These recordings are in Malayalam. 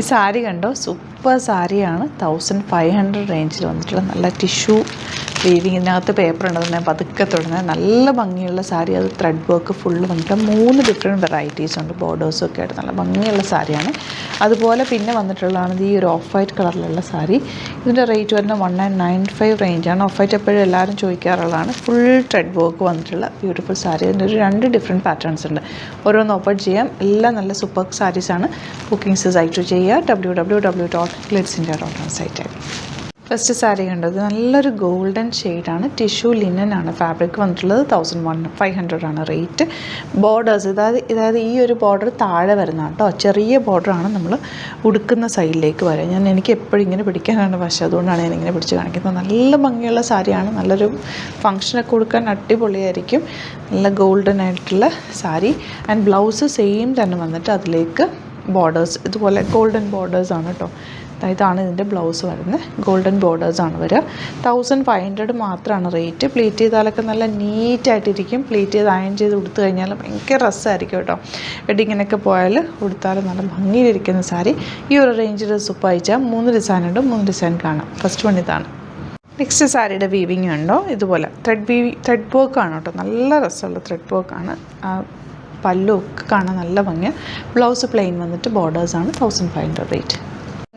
ഈ സാരി കണ്ടോ, സൂപ്പർ സാരിയാണ്. 1500 റേഞ്ചിൽ വന്നിട്ടുള്ള നല്ല ടിഷ്യൂ വീവിങ്ങിനകത്ത് പേപ്പർ ഉണ്ടെന്ന് ഞാൻ പതുക്കെ തുടങ്ങുന്നത്. നല്ല ഭംഗിയുള്ള സാരി. അത് ത്രെഡ് വർക്ക് ഫുള്ള് വന്നിട്ട് 3 ഡിഫറെൻറ്റ് വെറൈറ്റീസ് ഉണ്ട്. ബോർഡേഴ്സും ഒക്കെ ആയിട്ട് നല്ല ഭംഗിയുള്ള സാരിയാണ്. അതുപോലെ പിന്നെ വന്നിട്ടുള്ളതാണ് ഈ ഒരു ഓഫ് വൈറ്റ് കളറിലുള്ള സാരി. ഇതിൻ്റെ റേറ്റ് വരുന്നത് 1995 റേഞ്ചാണ്. ഓഫ് വൈറ്റ് എപ്പോഴും എല്ലാവരും ചോദിക്കാറുള്ളതാണ്. ഫുൾ ത്രെഡ് വർക്ക് വന്നിട്ടുള്ള ബ്യൂട്ടിഫുൾ സാരി. ഇതിൻ്റെ ഒരു 2 ഡിഫറെൻറ്റ് പാറ്റേൺസ് ഉണ്ട്. ഓരോന്ന് ഓപ്പൺ ചെയ്യാം. എല്ലാം നല്ല സൂപ്പർ സാരീസാണ്. ബുക്കിംഗ്സ് സൈറ്റ് ചെയ്യുക www.glitzindia.com സൈറ്റായി. ഫസ്റ്റ് സാരി കണ്ടത് നല്ലൊരു ഗോൾഡൻ ഷെയ്ഡാണ്. ടിഷ്യൂ ലിനൻ ആണ് ഫാബ്രിക് വന്നിട്ടുള്ളത്. 1500 ആണ് റേറ്റ്. ബോർഡേഴ്സ് ഇതായത് ഈ ഒരു ബോർഡർ താഴെ വരുന്ന കേട്ടോ. ചെറിയ ബോർഡറാണ് നമ്മൾ ഉടുക്കുന്ന സൈഡിലേക്ക് വരിക. എനിക്ക് എപ്പോഴും ഇങ്ങനെ പിടിക്കാനാണ് വശം, അതുകൊണ്ടാണ് ഞാനിങ്ങനെ പിടിച്ച് കാണിക്കുന്നത്. നല്ല ഭംഗിയുള്ള സാരിയാണ്. നല്ലൊരു ഫങ്ഷനൊക്കെ കൊടുക്കാൻ അടിപൊളിയായിരിക്കും. നല്ല ഗോൾഡൻ ആയിട്ടുള്ള സാരി. ആൻഡ് ബ്ലൗസ് സെയിം തന്നെ വന്നിട്ട് അതിലേക്ക് ബോർഡേഴ്സ് ഇതുപോലെ ഗോൾഡൻ ബോർഡേഴ്സാണ് കേട്ടോ. ഇതാണ് ഇതിൻ്റെ ബ്ലൗസ് വരുന്നത്. ഗോൾഡൻ ബോർഡേഴ്സാണ് വരിക. 1500 മാത്രമാണ് റേറ്റ്. പ്ലീറ്റ് ചെയ്താലൊക്കെ നല്ല നീറ്റായിട്ടിരിക്കും. പ്ലീറ്റ് ചെയ്ത് അയൺ ചെയ്ത് കൊടുത്തു കഴിഞ്ഞാൽ ഭയങ്കര രസമായിരിക്കും കേട്ടോ. വെഡിങ്ങിനൊക്കെ പോയാൽ കൊടുത്താൽ നല്ല ഭംഗിയിലിരിക്കുന്ന സാരി. ഈ ഒരു റേഞ്ചിൽ സൂപ്പർ അയച്ചാൽ 3 ഡിസൈൻ ഉണ്ട്. 3 ഡിസൈൻ കാണാം. ഫസ്റ്റ് വൺ ഇതാണ്. നെക്സ്റ്റ് സാരിയുടെ വീവിങ് ഉണ്ടോ, ഇതുപോലെ ത്രെഡ് വർക്കാണ് കേട്ടോ. നല്ല രസമുള്ള ത്രെഡ് വർക്കാണ്. പല്ലു ഒക്കെ കാണാൻ നല്ല ഭംഗിയാണ്. ബ്ലൗസ് പ്ലെയിൻ വന്നിട്ട് ബോർഡേഴ്സാണ്. 1500 റേറ്റ്.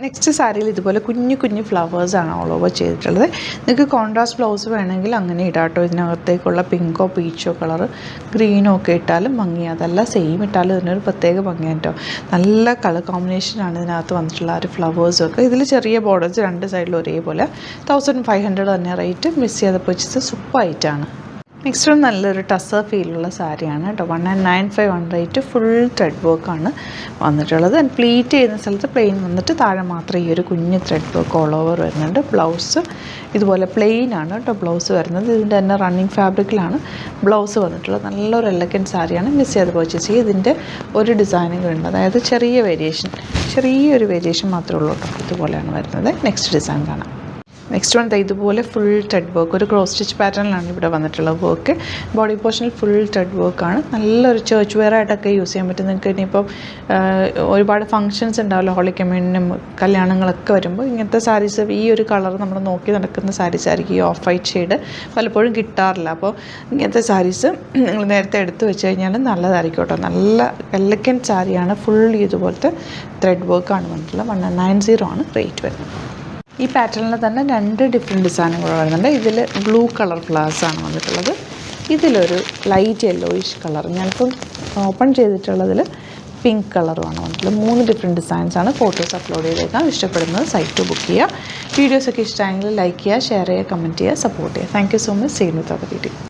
നെക്സ്റ്റ് സാരിയിൽ ഇതുപോലെ കുഞ്ഞു കുഞ്ഞു ഫ്ലവേഴ്സാണ് ഓൾ ഓവർ ചെയ്തിട്ടുള്ളത്. നിങ്ങൾക്ക് കോൺട്രാസ്റ്റ് ബ്ലൗസ് വേണമെങ്കിൽ അങ്ങനെ ഇടാം കേട്ടോ. ഇതിനകത്തേക്കുള്ള പിങ്കോ പീച്ചോ കളറ് ഗ്രീനോ ഒക്കെ ഇട്ടാലും ഭംഗി. അതല്ല സെയിം ഇട്ടാലും ഇതിനൊരു പ്രത്യേക ഭംഗിയാണ് കേട്ടോ. നല്ല കളർ കോമ്പിനേഷനാണ് ഇതിനകത്ത് വന്നിട്ടുള്ള ആ ഒരു ഫ്ലവേഴ്സൊക്കെ. ഇതിൽ ചെറിയ ബോർഡേഴ്സ് 2 സൈഡിലും ഒരേപോലെ. 1500 തന്നെ റേറ്റ്. മിസ് ചെയ്ത പർച്ചേസ് സൂപ്പറായിട്ടാണ്. നെക്സ്റ്റ് വൺ നല്ലൊരു ടസർ ഫീലുള്ള സാരിയാണ് കേട്ടോ. 1995 റേറ്റ്. ഫുൾ ത്രെഡ് വർക്കാണ് വന്നിട്ടുള്ളത്. ആൻഡ് പ്ലീറ്റ് ചെയ്യുന്ന സ്ഥലത്ത് പ്ലെയിൻ വന്നിട്ട് താഴെ മാത്രം ഈ ഒരു കുഞ്ഞ് ത്രെഡ് വർക്ക് ഓൾ ഓവർ വരുന്നുണ്ട്. ബ്ലൗസ് ഇതുപോലെ പ്ലെയിൻ ആണ് കേട്ടോ ബ്ലൗസ് വരുന്നത്. ഇതിൻ്റെ തന്നെ റണ്ണിങ് ഫാബ്രിക്കിലാണ് ബ്ലൗസ് വന്നിട്ടുള്ളത്. നല്ലൊരു എലഗൻറ്റ് സാരിയാണ്. മിസ് ചെയ്ത് പർച്ചേസ് ചെയ്യുക. ഇതിൻ്റെ ഒരു ഡിസൈനുകൾ ഉണ്ട്. അതായത് ചെറിയൊരു വേരിയേഷൻ മാത്രമേ ഉള്ളൂ കേട്ടോ. ഇതുപോലെയാണ് വരുന്നത്. നെക്സ്റ്റ് ഡിസൈൻ കാണാം. നെക്സ്റ്റ് വൺ ഇതുപോലെ ഫുൾ ത്രെഡ് വർക്ക്. ഒരു ക്രോസ് സ്റ്റിച്ച് പാറ്റേണിലാണ് ഇവിടെ വന്നിട്ടുള്ള വർക്ക്. ബോഡി പോർഷനിൽ ഫുൾ ത്രെഡ് വർക്കാണ്. നല്ലൊരു ചേർച്ച് വെയർ ആയിട്ടൊക്കെ യൂസ് ചെയ്യാൻ പറ്റും. നിങ്ങൾക്ക് ഇനിയിപ്പം ഒരുപാട് ഫങ്ഷൻസ് ഉണ്ടാവില്ല, ഹോളി കമ്മ്യൂണിനും കല്യാണങ്ങളൊക്കെ വരുമ്പോൾ ഇങ്ങനത്തെ സാരീസ്, ഈ ഒരു കളർ നമ്മൾ നോക്കി നടക്കുന്ന സാരീസ് ആയിരിക്കും. ഈ ഓഫ് വൈറ്റ് ഷെയ്ഡ് പലപ്പോഴും കിട്ടാറില്ല. അപ്പോൾ ഇങ്ങനത്തെ സാരീസ് നിങ്ങൾ നേരത്തെ എടുത്ത് വെച്ച് കഴിഞ്ഞാൽ നല്ലതായിരിക്കും കേട്ടോ. നല്ല എലഗൻറ്റ് സാരിയാണ്. ഫുൾ ഇതുപോലത്തെ ത്രെഡ് വർക്കാണ് വന്നിട്ടുള്ളത്. 1990 ആണ് റേറ്റ് വരുന്നത്. ഈ പാറ്റേണിൽ തന്നെ 2 ഡിഫറെൻറ്റ് ഡിസൈനുകൾ വരുന്നുണ്ട്. ഇതിൽ ബ്ലൂ കളർ ഫ്ലവേഴ്സാണ് വന്നിട്ടുള്ളത്. ഇതിലൊരു ലൈറ്റ് യെല്ലോയിഷ് കളർ. ഞാനിപ്പം ഓപ്പൺ ചെയ്തിട്ടുള്ളതിൽ പിങ്ക് കളറുമാണ് വന്നിട്ടുള്ളത്. 3 ഡിഫറെൻറ്റ് ഡിസൈൻസാണ്. ഫോട്ടോസ് അപ്ലോഡ് ചെയ്തേക്കാം. ഇഷ്ടപ്പെടുന്നത് സൈറ്റ് ബുക്ക് ചെയ്യുക. വീഡിയോസൊക്കെ ഇഷ്ടമായെങ്കിൽ ലൈക്ക് ചെയ്യുക, ഷെയർ ചെയ്യുക, കമൻറ്റ് ചെയ്യുക, സപ്പോർട്ട് ചെയ്യുക. Thank you so much. See you with other video.